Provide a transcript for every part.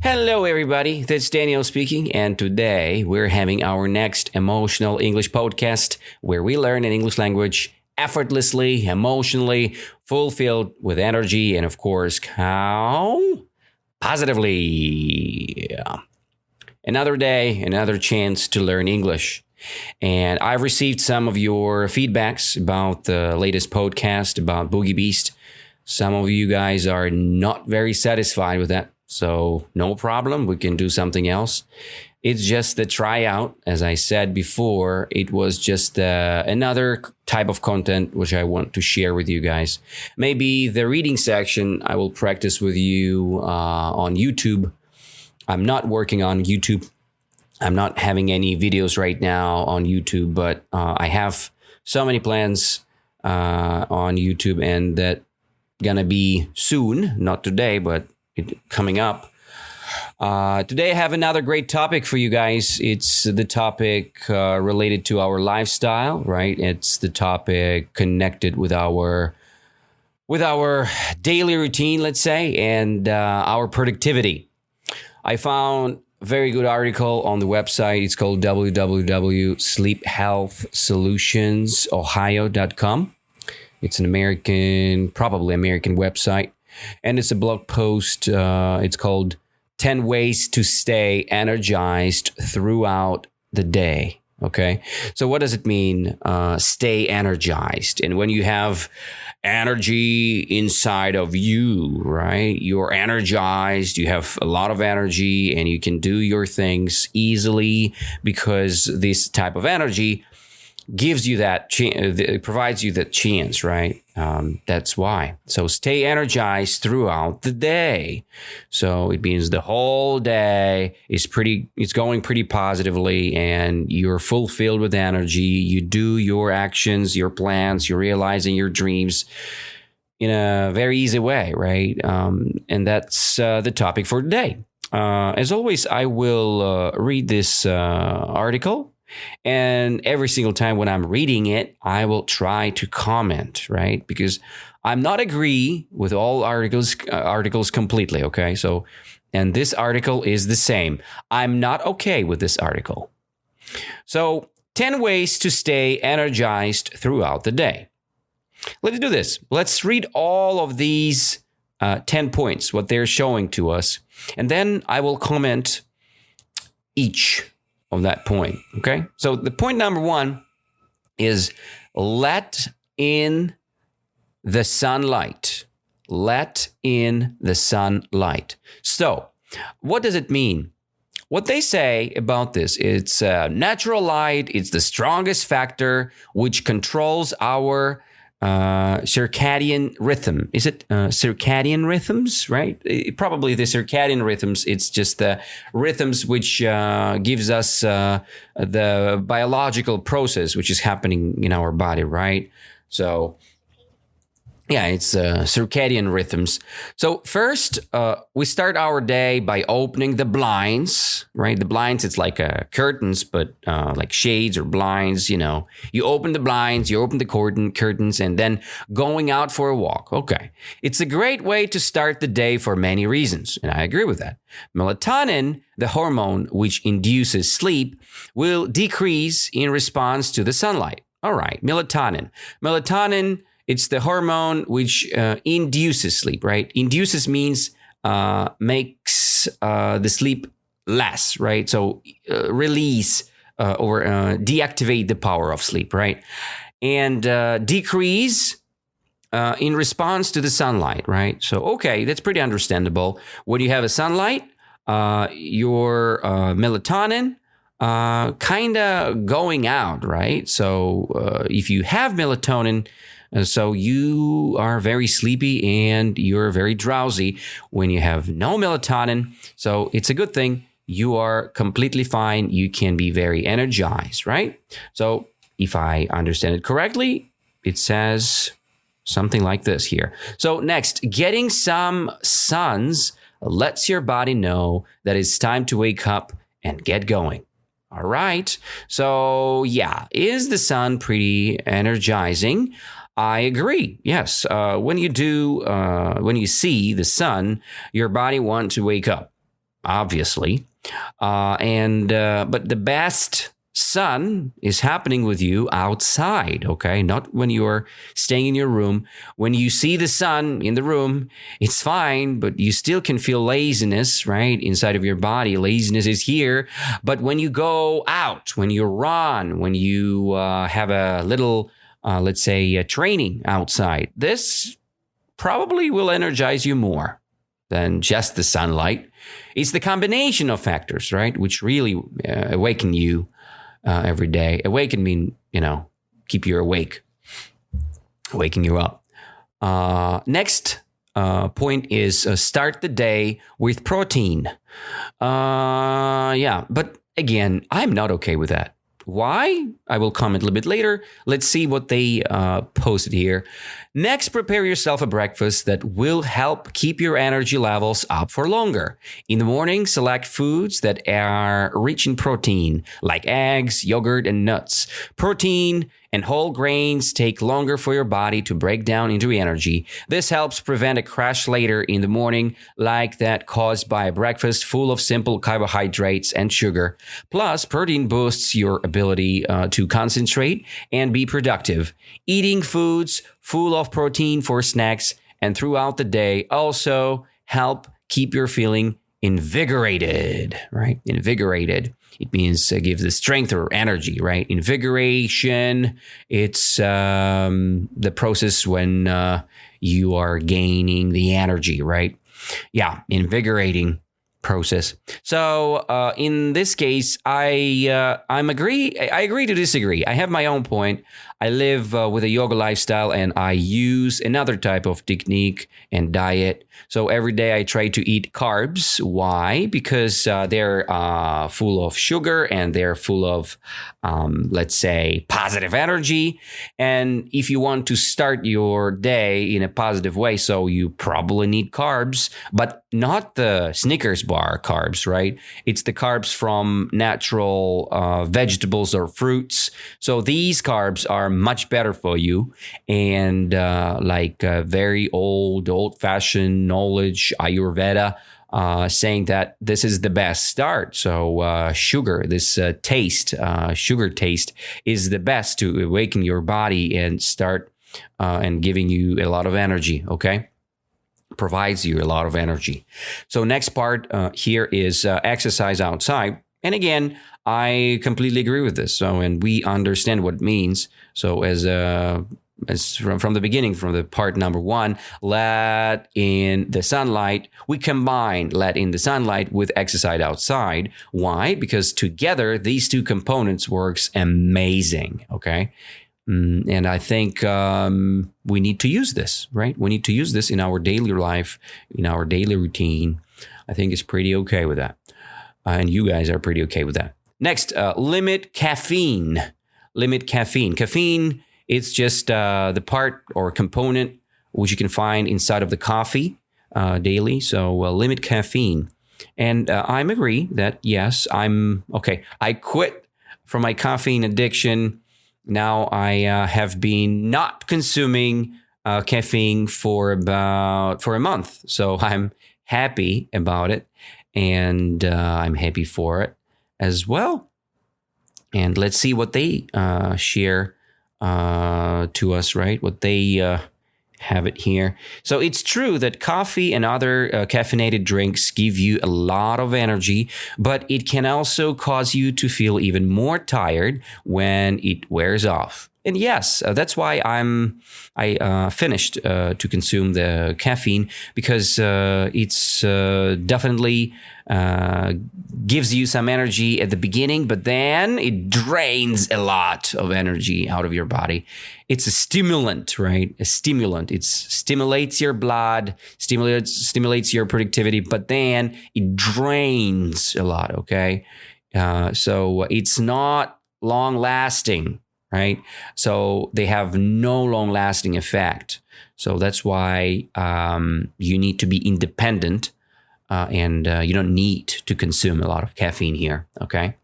Hello, everybody. That's Daniel speaking, and today we're having our next emotional English podcast where we learn an English language effortlessly, emotionally, fulfilled with energy, and of course, how positively. Another day, another chance to learn English. And I've received some of your feedbacks about the latest podcast about Boogie Beast. Some of you guys are not very satisfied with that. So no problem. We can do something else. It's just the tryout. As I said before, it was just another type of content which I want to share with you guys. Maybe the reading section I will practice with you on YouTube. I'm not working on YouTube. I'm not having any videos right now on YouTube, but I have so many plans on YouTube, and that gonna be soon. Not today, but coming up. Today I have another great topic for you guys. It's the topic related to our lifestyle, right? It's the topic connected with our daily routine, let's say, and our productivity. I found a very good article on the website. It's called www.sleephealthsolutionsohio.com. It's an probably American website. And it's a blog post. It's called 10 Ways to Stay Energized Throughout the Day. Okay. So what does it mean? Stay energized. And when you have energy inside of you, right? You're energized. You have a lot of energy and you can do your things easily because this type of energy gives you that it provides you that chance, right? That's why. So stay energized throughout the day. So it means the whole day it's going pretty positively, and you're fulfilled with energy. You do your actions, your plans, you're realizing your dreams in a very easy way, right? And that's the topic for today. As always, I will read this article. And every single time when I'm reading it, I will try to comment, right? Because I'm not agree with all articles completely, okay? So, and this article is the same. I'm not okay with this article. So, 10 ways to stay energized throughout the day. Let's do this. Let's read all of these 10 points, what they're showing to us. And then I will comment each of that point. Okay. So the point number 1 is let in the sunlight. Let in the sunlight. So what does it mean? What they say about this, it's natural light. It's the strongest factor which controls our circadian rhythm. Is it circadian rhythms, right? Probably the circadian rhythms. It's just the rhythms which gives us the biological process which is happening in our body, right? So yeah, it's circadian rhythms. So first, we start our day by opening the blinds, right? The blinds, it's like curtains, but like shades or blinds, you know. You open the blinds, you open the curtains, and then going out for a walk. Okay. It's a great way to start the day for many reasons, and I agree with that. Melatonin, the hormone which induces sleep, will decrease in response to the sunlight. All right, melatonin. Melatonin, it's the hormone which induces sleep, right? Induces means makes the sleep less, right? So release or deactivate the power of sleep, right? And decrease in response to the sunlight, right? So, okay, that's pretty understandable. When you have a sunlight, your melatonin kind of going out, right? So if you have melatonin, so you are very sleepy and you're very drowsy when you have no melatonin. So it's a good thing. You are completely fine. You can be very energized, right? So if I understand it correctly, it says something like this here. So next, getting some suns lets your body know that it's time to wake up and get going. All right. So yeah, is the sun pretty energizing? I agree. Yes. When you see the sun, your body wants to wake up. obviously. But the best sun is happening with you outside, okay? Not when you're staying in your room. When you see the sun in the room, it's fine, but you still can feel laziness, right? Inside of your body. Laziness is here. But when you go out, when you run, when you have a little, let's say, training outside, this probably will energize you more than just the sunlight. It's the combination of factors, right? Which really awaken you every day. Awaken mean, keep you awake, waking you up. Next point is start the day with protein. But again, I'm not okay with that. Why? I will comment a little bit later. Let's see what they posted here. Next, prepare yourself a breakfast that will help keep your energy levels up for longer. In the morning, select foods that are rich in protein, like eggs, yogurt, and nuts. Protein and whole grains take longer for your body to break down into energy. This helps prevent a crash later in the morning, like that caused by a breakfast full of simple carbohydrates and sugar. Plus, protein boosts your ability to concentrate and be productive. Eating foods full of protein for snacks and throughout the day also help keep your feeling invigorated, right? Invigorated. It means gives the strength or energy, right? Invigoration, it's the process when you are gaining the energy, right? Yeah, invigorating process. So in this case, I agree to disagree. I have my own point. I live with a yoga lifestyle and I use another type of technique and diet. So every day I try to eat carbs. Why? Because they're full of sugar and they're full of, let's say, positive energy. And if you want to start your day in a positive way, so you probably need carbs, but not the Snickers bar carbs, right? It's the carbs from natural vegetables or fruits. So these carbs are much better for you. And very old-fashioned knowledge, Ayurveda, saying that this is the best start. So sugar, this sugar taste is the best to awaken your body and start and giving you a lot of energy, okay? Provides you a lot of energy. So next part here is exercise outside. And again, I completely agree with this. So, and we understand what it means. So as from the beginning, from the part number 1, let in the sunlight. We combine let in the sunlight with exercise outside. Why? Because together, these two components works amazing. Okay. And I think we need to use this, right? We need to use this in our daily life, in our daily routine. I think it's pretty okay with that. And you guys are pretty okay with that. Next, limit caffeine. Limit caffeine. Caffeine, it's just the part or component which you can find inside of the coffee daily. So limit caffeine. And I agree that, yes, I'm okay. I quit from my caffeine addiction. Now I have been not consuming caffeine for a month. So I'm happy about it. And I'm happy for it as well. And let's see what they share to us, right? What they have it here. So it's true that coffee and other caffeinated drinks give you a lot of energy, but it can also cause you to feel even more tired when it wears off. And yes, that's why I finished to consume the caffeine, because it's definitely gives you some energy at the beginning, but then it drains a lot of energy out of your body. It's a stimulant, right? A stimulant. It stimulates your blood, stimulates your productivity, but then it drains a lot, okay? So it's not long lasting. Right? So they have no long-lasting effect. So that's why you need to be independent and you don't need to consume a lot of caffeine here. Okay.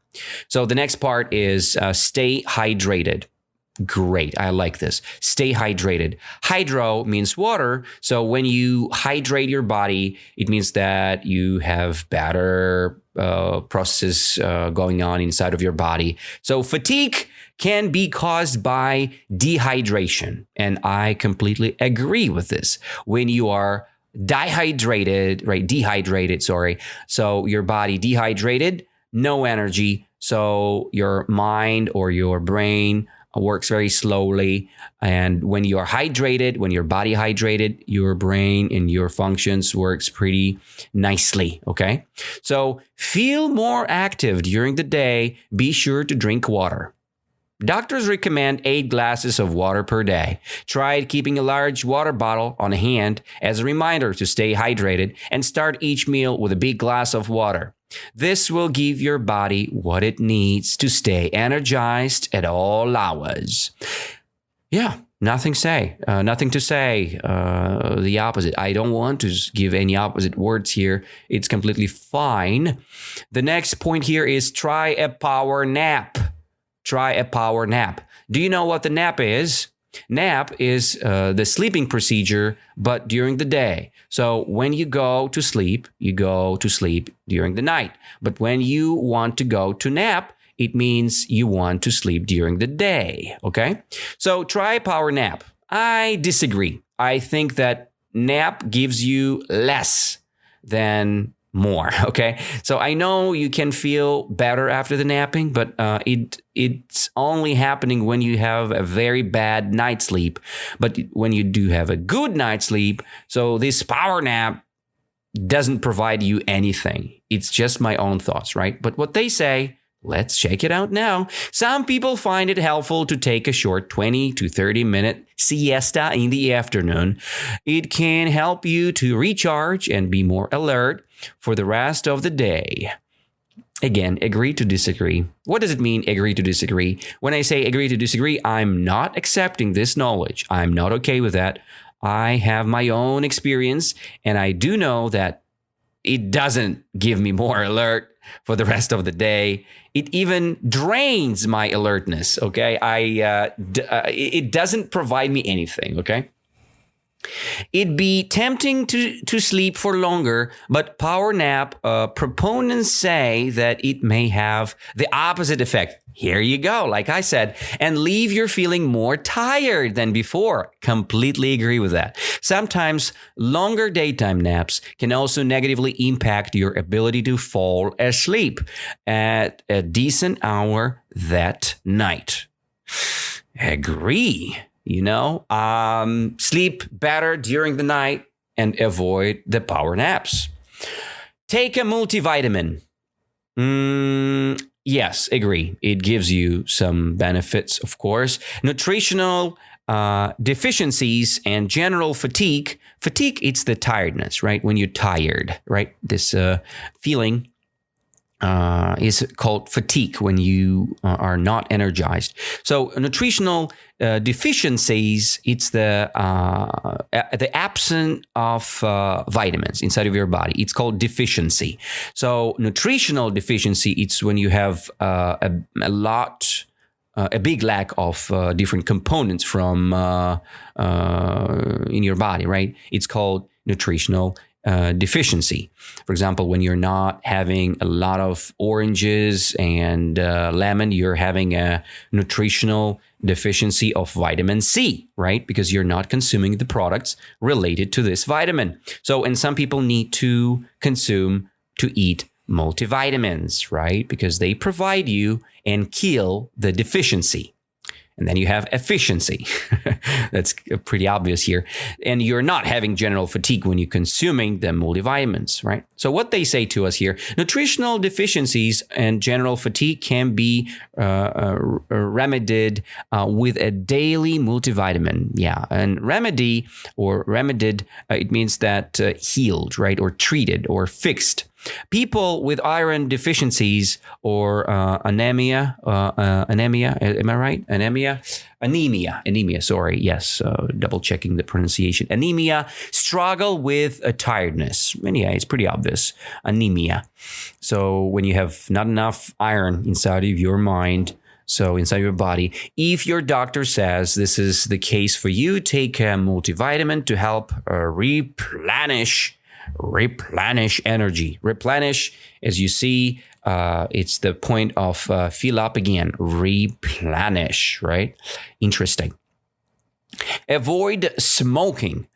So the next part is stay hydrated. Great. I like this. Stay hydrated. Hydro means water. So when you hydrate your body, it means that you have better processes going on inside of your body. So fatigue can be caused by dehydration. And I completely agree with this. When you are dehydrated, sorry. So your body dehydrated, no energy. So your mind or your brain works very slowly. And when you are hydrated, when your body hydrated, your brain and your functions works pretty nicely. Okay. So feel more active during the day. Be sure to drink water. Doctors recommend 8 glasses of water per day. Try keeping a large water bottle on hand as a reminder to stay hydrated and start each meal with a big glass of water. This will give your body what it needs to stay energized at all hours. Yeah, nothing to say. The opposite. I don't want to give any opposite words here. It's completely fine. The next point here is try a power nap. Try a power nap. Do you know what the nap is? Nap is the sleeping procedure, but during the day. So when you go to sleep during the night. But when you want to go to nap, it means you want to sleep during the day. Okay? So try power nap. I disagree. I think that nap gives you less than more. Okay. So I know you can feel better after the napping, but it's only happening when you have a very bad night's sleep. But when you do have a good night's sleep, so this power nap doesn't provide you anything. It's just my own thoughts, right? But what they say, let's check it out now. Some people find it helpful to take a short 20 to 30 minute siesta in the afternoon. It can help you to recharge and be more alert for the rest of the day. Again, agree to disagree. What does it mean, agree to disagree? When I say agree to disagree, I'm not accepting this knowledge. I'm not okay with that. I have my own experience, and I do know that it doesn't give me more alert for the rest of the day. It even drains my alertness, okay? It doesn't provide me anything, okay? It'd be tempting to sleep for longer, but power nap proponents say that it may have the opposite effect. Here you go, like I said, and leave you feeling more tired than before. Completely agree with that. Sometimes longer daytime naps can also negatively impact your ability to fall asleep at a decent hour that night. Agree. Sleep better during the night and avoid the power naps. Take a multivitamin. Yes, agree. It gives you some benefits, of course. Nutritional deficiencies and general fatigue. Fatigue, it's the tiredness, right? When you're tired, right? This feeling is called fatigue when you are not energized. So nutritional deficiencies, it's the absence of vitamins inside of your body. It's called deficiency. So nutritional deficiency, it's when you have a big lack of different components from in your body, right? It's called nutritional deficiency. For example, when you're not having a lot of oranges and lemon, you're having a nutritional deficiency of vitamin C, right? Because you're not consuming the products related to this vitamin. So, and some people need to eat multivitamins, right? Because they provide you and kill the deficiency. And then you have efficiency. That's pretty obvious here. And you're not having general fatigue when you're consuming the multivitamins, right? So what they say to us here, nutritional deficiencies and general fatigue can be remedied with a daily multivitamin. Yeah, and remedied, it means that healed, right? Or treated or fixed. People with iron deficiencies or anemia, am I right? Anemia, sorry. Yes, double checking the pronunciation. Anemia struggle with tiredness. And yeah, it's pretty obvious. Anemia. So when you have not enough iron inside of your mind, So inside your body, if your doctor says this is the case for you, take a multivitamin to help replenish energy. Replenish, as you see, it's the point of fill up again. Replenish, right? Interesting. Avoid smoking.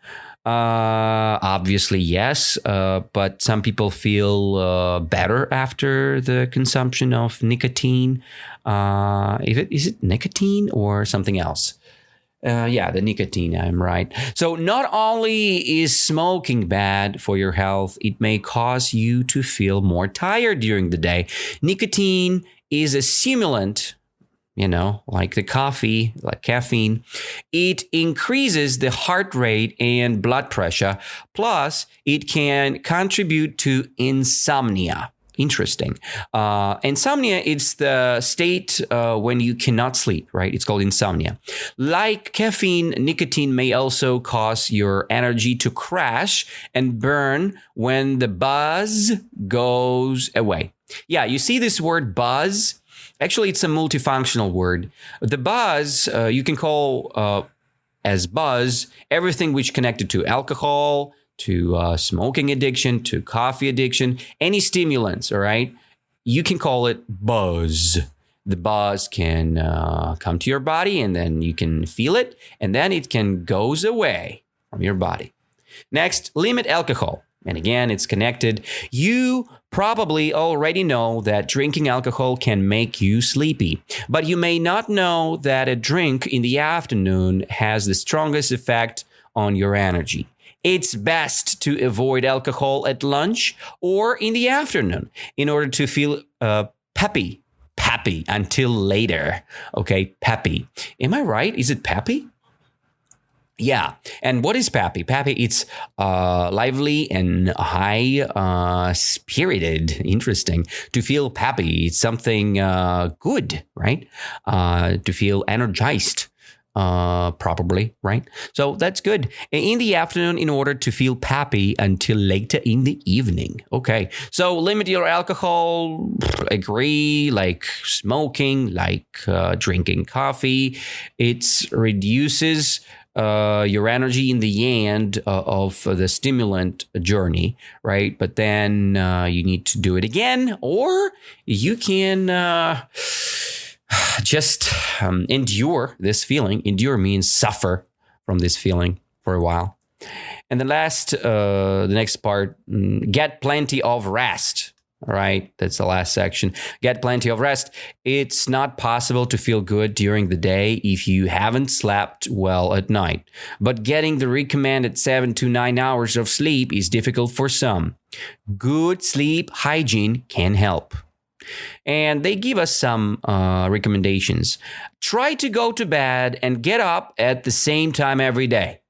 Obviously, yes, but some people feel better after the consumption of nicotine. Is it nicotine or something else? Yeah, the nicotine, I'm right. So not only is smoking bad for your health, it may cause you to feel more tired during the day. Nicotine is a stimulant, like the coffee, like caffeine. It increases the heart rate and blood pressure. Plus, it can contribute to insomnia. Interesting. Insomnia, it's the state when you cannot sleep, right? It's called insomnia. Like caffeine, nicotine may also cause your energy to crash and burn when the buzz goes away. Yeah, you see this word buzz? Actually, it's a multifunctional word. The buzz, you can call as buzz everything which connected to alcohol, to smoking addiction, to coffee addiction, any stimulants, all right? You can call it buzz. The buzz can come to your body and then you can feel it and then it can goes away from your body. Next, limit alcohol. And again, it's connected. You probably already know that drinking alcohol can make you sleepy, but you may not know that a drink in the afternoon has the strongest effect on your energy. It's best to avoid alcohol at lunch or in the afternoon in order to feel peppy until later. Okay, peppy. Am I right? Is it peppy? Yeah. And what is peppy? Peppy, it's lively and high spirited. Interesting. To feel peppy, it's something good, right? To feel energized. Probably, right? So that's good. In the afternoon in order to feel peppy until later in the evening. Okay. So limit your alcohol, agree, like smoking, like drinking coffee. It reduces your energy in the end of the stimulant journey, right? But then you need to do it again, or you can just endure this feeling. Endure means suffer from this feeling for a while. And the next part, get plenty of rest. All right, that's the last section. Get plenty of rest. It's not possible to feel good during the day if you haven't slept well at night. But getting the recommended 7 to 9 hours of sleep is difficult for some. Good sleep hygiene can help. And they give us some recommendations. Try to go to bed and get up at the same time every day.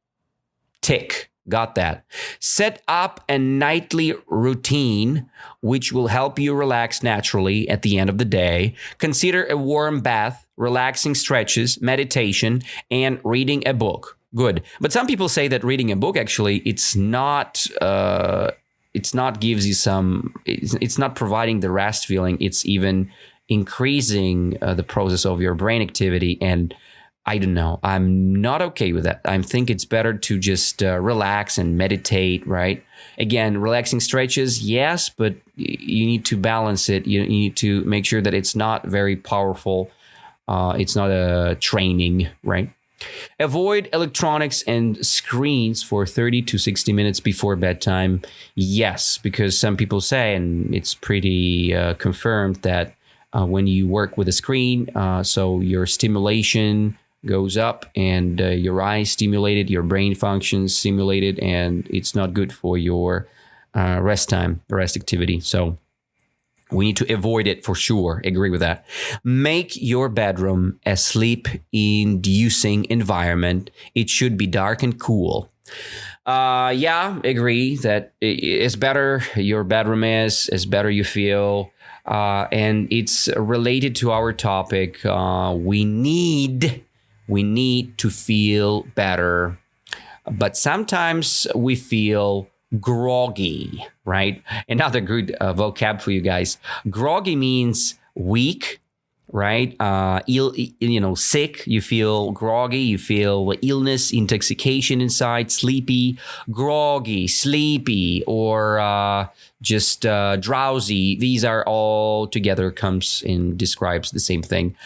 Tick. Got that. Set up a nightly routine, which will help you relax naturally at the end of the day. Consider a warm bath, relaxing stretches, meditation, and reading a book. Good. But some people say that reading a book, actually, it's not providing the rest feeling. It's even increasing the process of your brain activity. And I don't know. I'm not okay with that. I think it's better to just relax and meditate, right? Again, relaxing stretches, yes, but you need to balance it. You need to make sure that it's not very powerful. It's not a training, right? Avoid electronics and screens for 30 to 60 minutes before bedtime. Yes, because some people say, and it's pretty confirmed, that when you work with a screen, so your stimulation goes up and your eyes stimulated, your brain functions stimulated, and it's not good for your rest activity. So we need to avoid it for sure. Agree with that. Make your bedroom a sleep-inducing environment. It should be dark and cool. Yeah, agree that it's better your bedroom is, as better you feel. And it's related to our topic. We need to feel better, but sometimes we feel groggy, right? Another good vocab for you guys. Groggy means weak, right? Sick, you feel groggy, you feel illness, intoxication inside, sleepy, groggy, sleepy, or just drowsy. These are all together describes the same thing.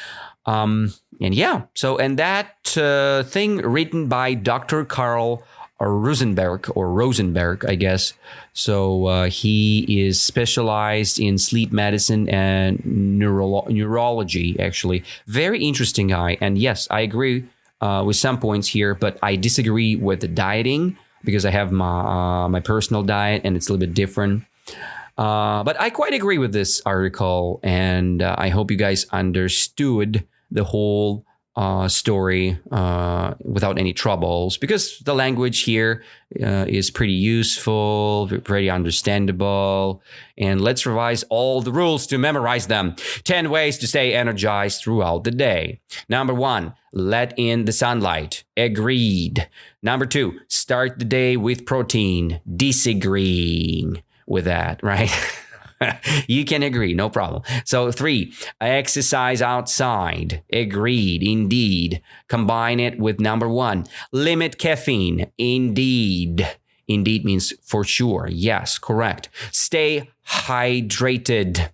And that thing written by Dr. Carl Rosenberg, I guess. So he is specialized in sleep medicine and neurology, actually. Very interesting guy. And yes, I agree with some points here, but I disagree with the dieting because I have my personal diet and it's a little bit different. But I quite agree with this article, and I hope you guys understood the whole story without any troubles, because the language here is pretty useful, pretty understandable. And let's revise all the rules to memorize them. 10 ways to stay energized throughout the day. Number 1, let in the sunlight. Agreed. Number 2, start the day with protein. Disagreeing with that, right? You can agree, no problem. So 3, exercise outside. Agreed, indeed. Combine it with number 1, limit caffeine. Indeed. Indeed means for sure. Yes, correct. Stay hydrated.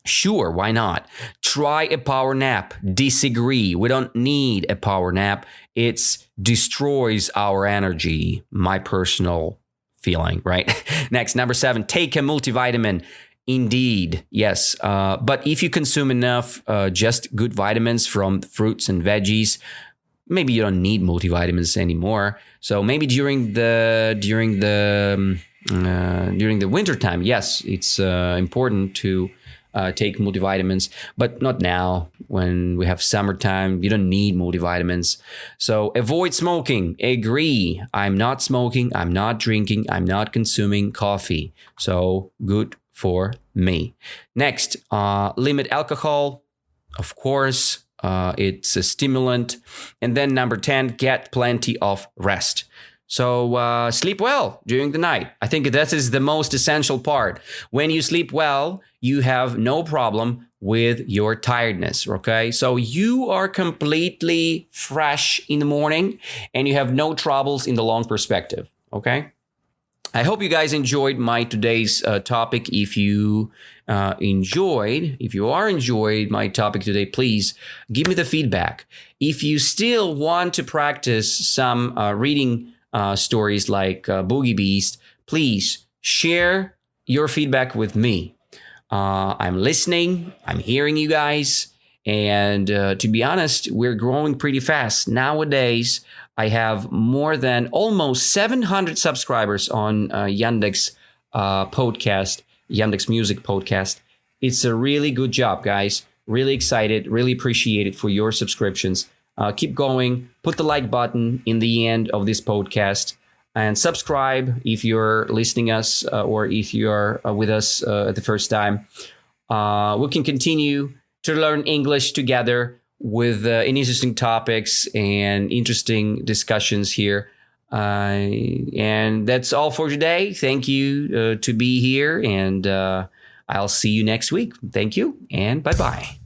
Sure, why not? Try a power nap. Disagree. We don't need a power nap. It destroys our energy. My personal feeling, right? Next, number 7, take a multivitamin. Indeed, yes. But if you consume enough just good vitamins from fruits and veggies, maybe you don't need multivitamins anymore. So maybe during the winter time, yes, it's important to take multivitamins, but not now when we have summertime. You don't need multivitamins. So avoid smoking. Agree. I'm not smoking. I'm not drinking. I'm not consuming coffee. So good for me. Next, limit alcohol. Of course, it's a stimulant. And then number 10, get plenty of rest. So sleep well during the night. I think that is the most essential part. When you sleep well, you have no problem with your tiredness, okay? So you are completely fresh in the morning and you have no troubles in the long perspective, okay? I hope you guys enjoyed my today's topic. If you enjoyed my topic today, please give me the feedback. If you still want to practice some reading stories like Boogie Beast, please share your feedback with me. I'm listening. I'm hearing you guys. And to be honest, we're growing pretty fast. Nowadays, I have more than almost 700 subscribers on Yandex podcast, Yandex Music podcast. It's a really good job, guys. Really excited. Really appreciate it for your subscriptions. Keep going. Put the like button in the end of this podcast and subscribe if you're listening us or if you're with us the first time. We can continue to learn English together with interesting topics and interesting discussions here. And that's all for today. Thank you to be here, and I'll see you next week. Thank you, and bye-bye.